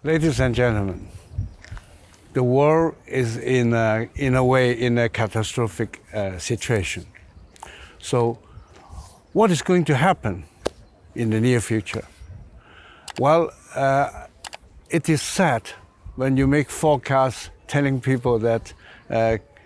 Ladies and gentlemen, the world is in a way in a catastrophic situation. So what is going to happen in the near future? Well, it is sad when you make forecasts telling people that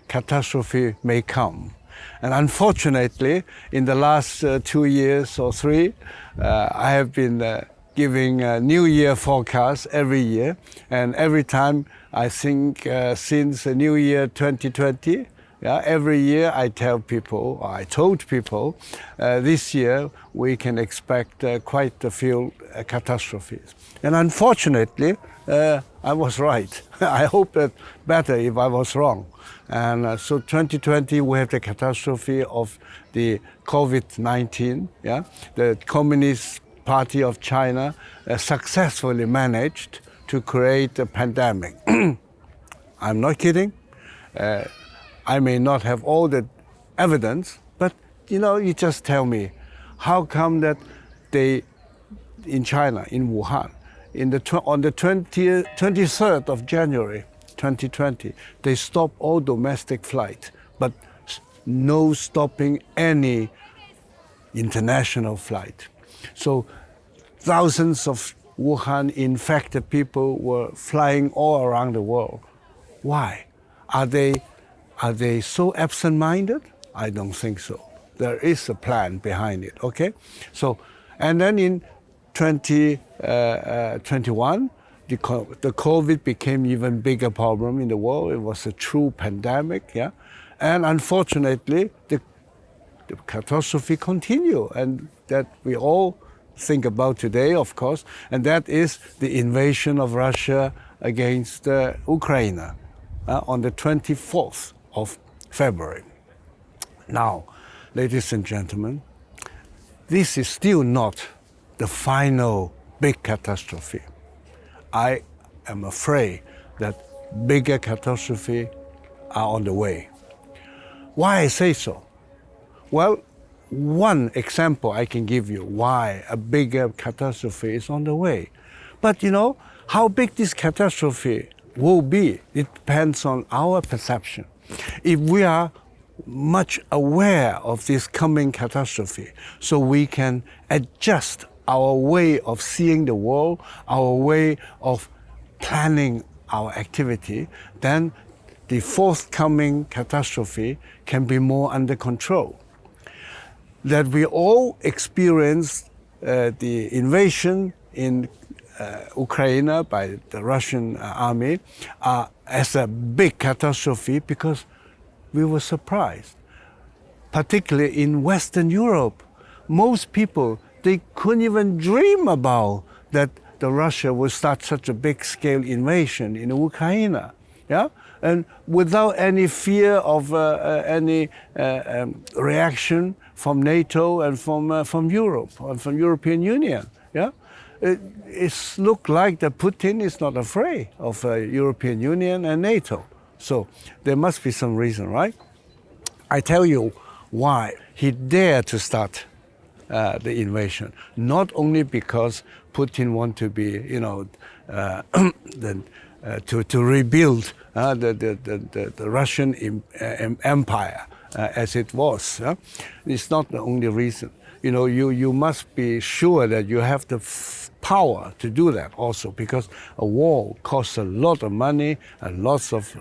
catastrophe may come. And unfortunately, in the last 2 years or 3, I have been giving a New Year forecast every year. And every time, I think since the New Year 2020, every year I told people, this year we can expect quite a few catastrophes. And unfortunately, I was right. I hope that better if I was wrong. And so 2020, we have the catastrophe of the COVID-19. The Communist Party of China successfully managed to create a pandemic. I'm not kidding. I may not have all the evidence, but you just tell me, how come that they, in China, in Wuhan, on the 23rd of January 2020, they stopped all domestic flight, but no stopping any international flight. So thousands of Wuhan infected people were flying all around the world. Why? Are they so absent-minded? I don't think so. There is a plan behind it, okay? So, and then in 2021, the COVID became even bigger problem in the world. It was a true pandemic, and unfortunately, the catastrophe continued, and that we all think about today, of course, and that is the invasion of Russia against Ukraine on the 24th of February. Now, ladies and gentlemen, this is still not the final big catastrophe. I am afraid that bigger catastrophes are on the way. Why I say so? Well, one example I can give you why a bigger catastrophe is on the way. But how big this catastrophe will be, it depends on our perception. If we are much aware of this coming catastrophe, so we can adjust our way of seeing the world, our way of planning our activity, then the forthcoming catastrophe can be more under control. That we all experienced the invasion in Ukraine by the Russian army as a big catastrophe because we were surprised. Particularly in Western Europe, most people, they couldn't even dream about that the Russia would start such a big-scale invasion in Ukraine, and without any fear of any reaction from NATO and from Europe and from European Union. It looks like that Putin is not afraid of European Union and NATO. So there must be some reason, right? I tell you why he dared to start the invasion. Not only because Putin wants to be, to rebuild the Russian empire as it was. It's not the only reason. You must be sure that you have the power to do that also, because a war costs a lot of money and lots of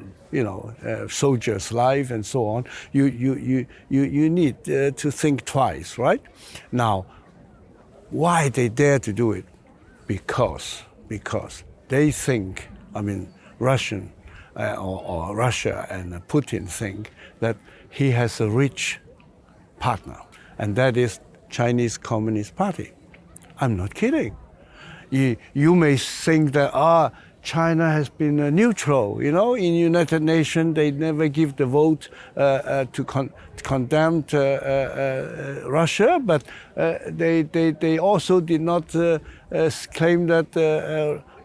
soldiers' life and so on. You need to think twice, right? Now, why they dare to do it? Because they think, Russian or Russia and Putin think that he has a rich partner, and that is Chinese Communist Party. I'm not kidding. You may think that China has been neutral. In United Nations they never give the vote to condemn Russia, but they also did not claim that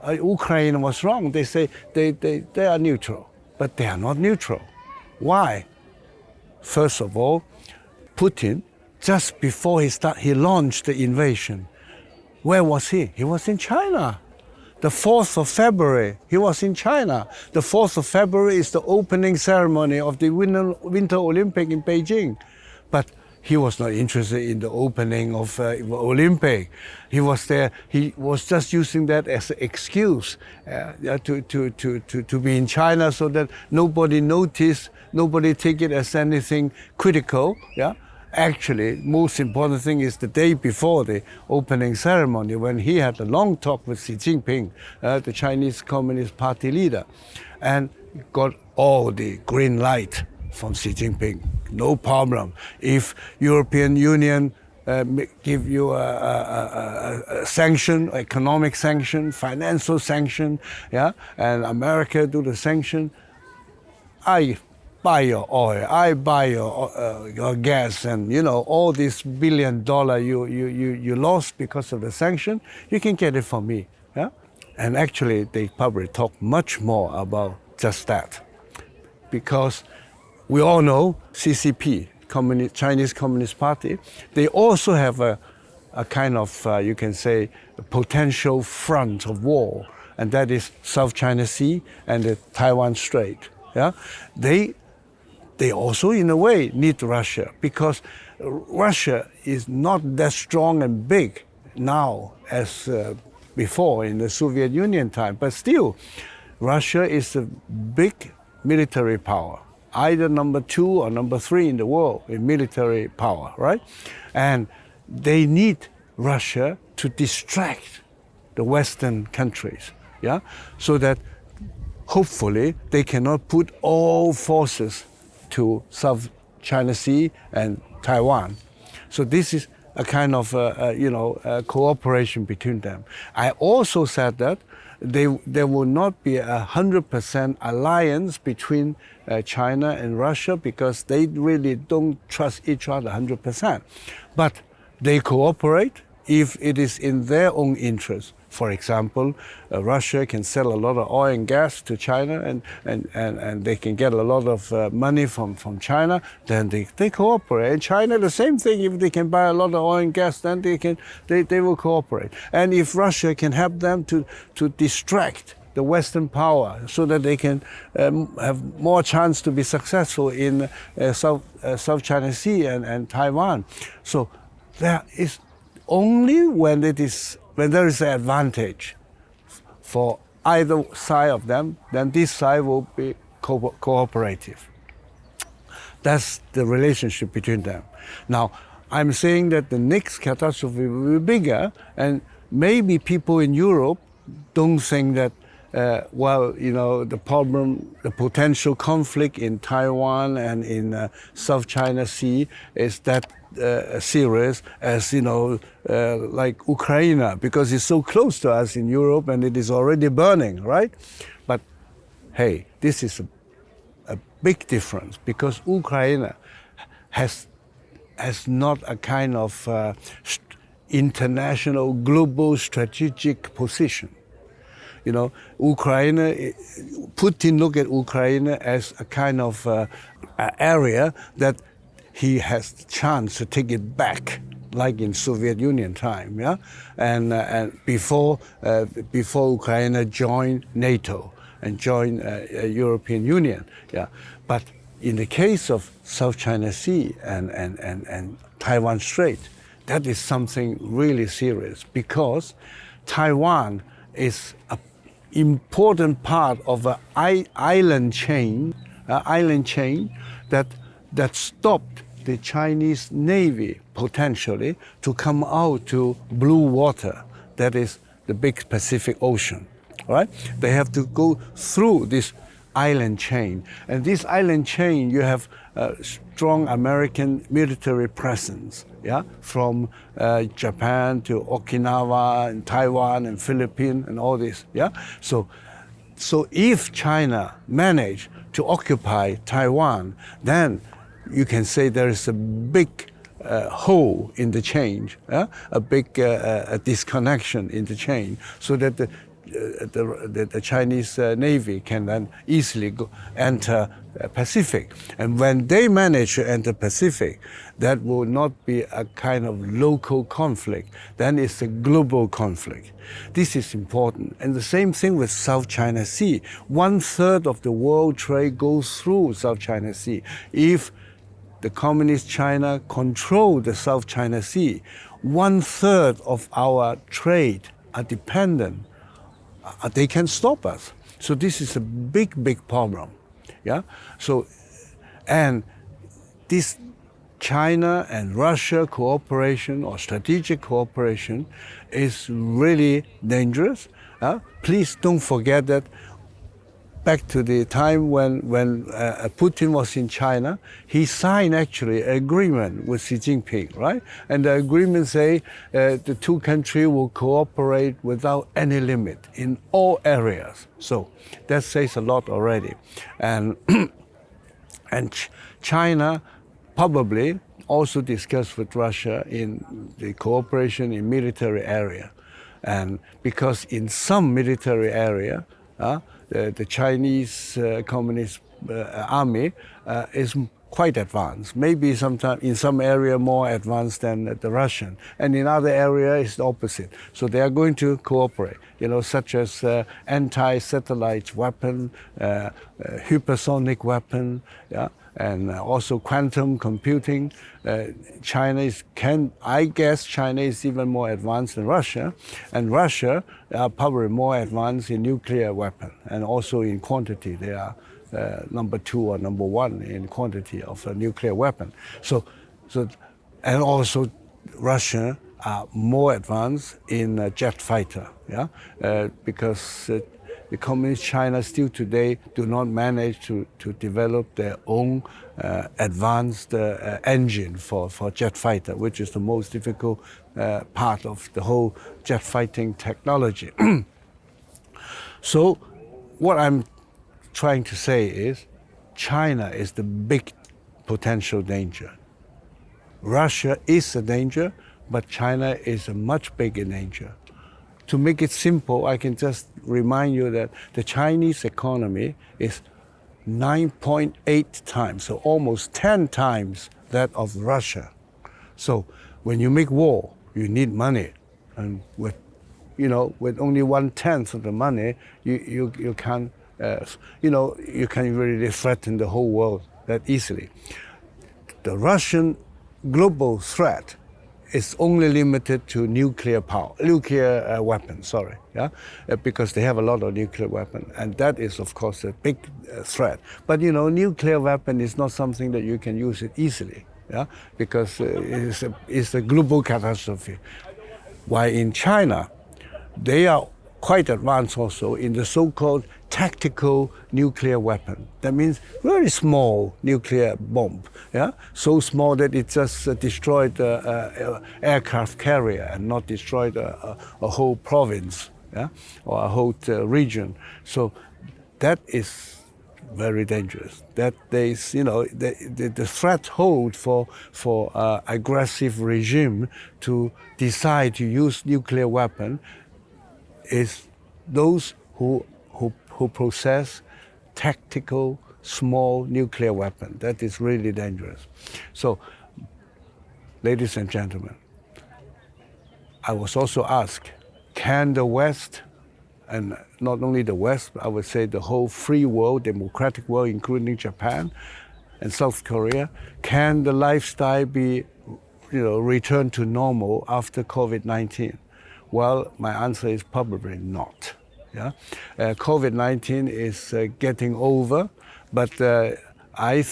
Ukraine was wrong. They say they are neutral, but they are not neutral. Why? First of all, Putin, just before he launched the invasion, where was he? He was in China. The 4th of February, he was in China. The 4th of February is the opening ceremony of the Winter Olympic in Beijing. But he was not interested in the opening of Olympic. He was there. He was just using that as an excuse to be in China, so that nobody noticed, nobody take it as anything critical. Yeah. Actually, most important thing is the day before the opening ceremony, when he had a long talk with Xi Jinping, the Chinese Communist Party leader, and got all the green light from Xi Jinping. No problem. If European Union give you a sanction, economic sanction, financial sanction, yeah, and America do the sanction, I buy your oil, I buy your gas, and all this $1 billion you lost because of the sanction, you can get it from me. Yeah? And actually, they probably talk much more about just that, because we all know CCP, Chinese Communist Party, they also have a kind of, you can say, a potential front of war, and that is South China Sea and the Taiwan Strait. Yeah? They also, in a way, need Russia, because Russia is not that strong and big now as before in the Soviet Union time. But still, Russia is a big military power, either number 2 or number 3 in the world in military power, right? And they need Russia to distract the Western countries, yeah, so that hopefully they cannot put all forces to South China Sea and Taiwan. So this is a kind of cooperation between them. I also said that there will not be 100% alliance between China and Russia, because they really don't trust each other 100%. But they cooperate if it is in their own interest. For example, Russia can sell a lot of oil and gas to China, and they can get a lot of money from China, then they cooperate. And China, the same thing, if they can buy a lot of oil and gas, then they will cooperate. And if Russia can help them to distract the Western power, so that they can have more chance to be successful in South China Sea and Taiwan. So there is only when there is an advantage for either side of them, then this side will be cooperative. That's the relationship between them. Now, I'm saying that the next catastrophe will be bigger, and maybe people in Europe don't think that, the problem, the potential conflict in Taiwan and in South China Sea is that serious as, like Ukraine, because it's so close to us in Europe and it is already burning, right? But hey, this is a big difference, because Ukraine has not a kind of international global strategic position. Ukraine, Putin look at Ukraine as a kind of area that he has the chance to take it back, like in Soviet Union time, yeah, and before Ukraine joined NATO and joined European Union, yeah. But in the case of South China Sea and Taiwan Strait, that is something really serious, because Taiwan is an important part of an island chain that stopped the Chinese Navy potentially to come out to blue water, that is the big Pacific Ocean, right? They have to go through this island chain. And this island chain, you have a strong American military presence, yeah, from Japan to Okinawa and Taiwan and Philippines and all this, yeah. So if China manage to occupy Taiwan, then you can say there is a big hole in the chain, a big disconnection in the chain, so that the Chinese Navy can then easily enter Pacific. And when they manage to enter Pacific, that will not be a kind of local conflict, then it's a global conflict. This is important. And the same thing with South China Sea. 1/3 of the world trade goes through South China Sea. If the Communist China control the South China Sea, 1/3 of our trade are dependent. They can stop us. So this is a big, big problem. Yeah. So, and this China and Russia cooperation or strategic cooperation is really dangerous. Please don't forget that back to the time when Putin was in China, he signed actually an agreement with Xi Jinping, right? And the agreement say the two countries will cooperate without any limit in all areas. So that says a lot already. And China probably also discussed with Russia in the cooperation in military area. And because in some military area, the Chinese Communist Army is quite advanced. Maybe sometimes in some area more advanced than the Russian, and in other areas it's the opposite. So they are going to cooperate, such as anti-satellite weapon, hypersonic weapon, and also quantum computing. China is even more advanced than Russia, and Russia are probably more advanced in nuclear weapon, and also in quantity. They are number 2 or number 1 in quantity of a nuclear weapon. And also Russia are more advanced in jet fighter, because the Communist China still today do not manage to develop their own advanced engine for jet fighter, which is the most difficult part of the whole jet fighting technology. So what I'm trying to say is China is the big potential danger. Russia is a danger, but China is a much bigger danger. To make it simple, I can just remind you that the Chinese economy is 9.8 times, so almost 10 times that of Russia. So when you make war, you need money. And with only 1/10 of the money, you can't, you can really threaten the whole world that easily. The Russian global threat is only limited to nuclear weapons, because they have a lot of nuclear weapons, and that is, of course, a big threat. But nuclear weapon is not something that you can use it easily, because it's a global catastrophe. While in China, they are quite advanced also in the so-called tactical nuclear weapon. That means very small nuclear bomb, so small that it just destroyed the aircraft carrier and not destroyed a whole province, or a whole region. So that is very dangerous. That is, the threshold for aggressive regime to decide to use nuclear weapon is those who possess tactical small nuclear weapon. That is really dangerous. So, ladies and gentlemen, I was also asked, can the West, and not only the West, but I would say the whole free world, democratic world, including Japan and South Korea, can the lifestyle be, returned to normal after COVID-19? Well, my answer is probably not. COVID-19 is getting over, but I'm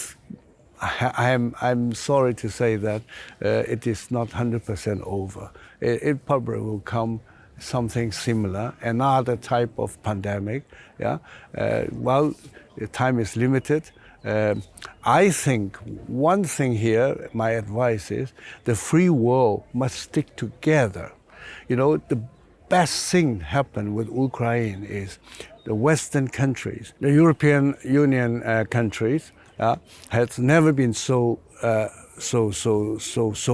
sorry to say that it is not 100% over. It probably will come something similar, another type of pandemic. Well, the time is limited. I think one thing here, my advice is, the free world must stick together. The best thing happened with Ukraine is the Western countries, the European Union countries, has never been so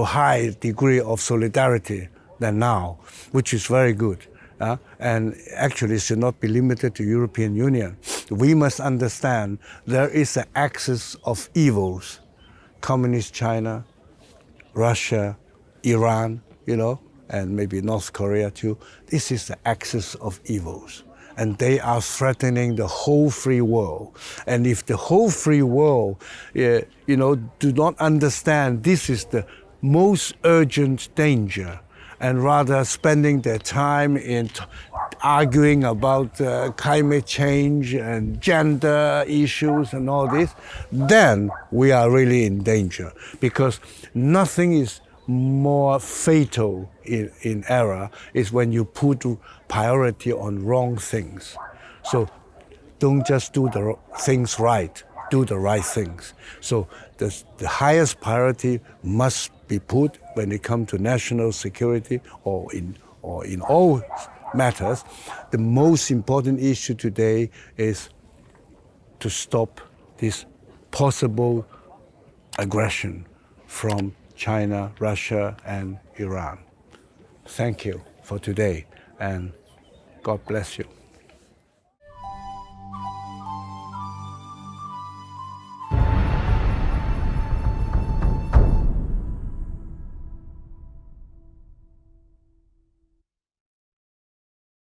high degree of solidarity than now, which is very good. and actually should not be limited to European Union. We must understand there is an axis of evils: Communist China, Russia, Iran, and maybe North Korea too. This is the axis of evils. And they are threatening the whole free world. And if the whole free world, do not understand this is the most urgent danger, and rather spending their time in arguing about climate change and gender issues and all this, then we are really in danger, because nothing is more fatal in error is when you put priority on wrong things. So don't just do the things right, do the right things. So the highest priority must be put when it comes to national security or in all matters. The most important issue today is to stop this possible aggression from China, Russia, and Iran. Thank you for today, and God bless you.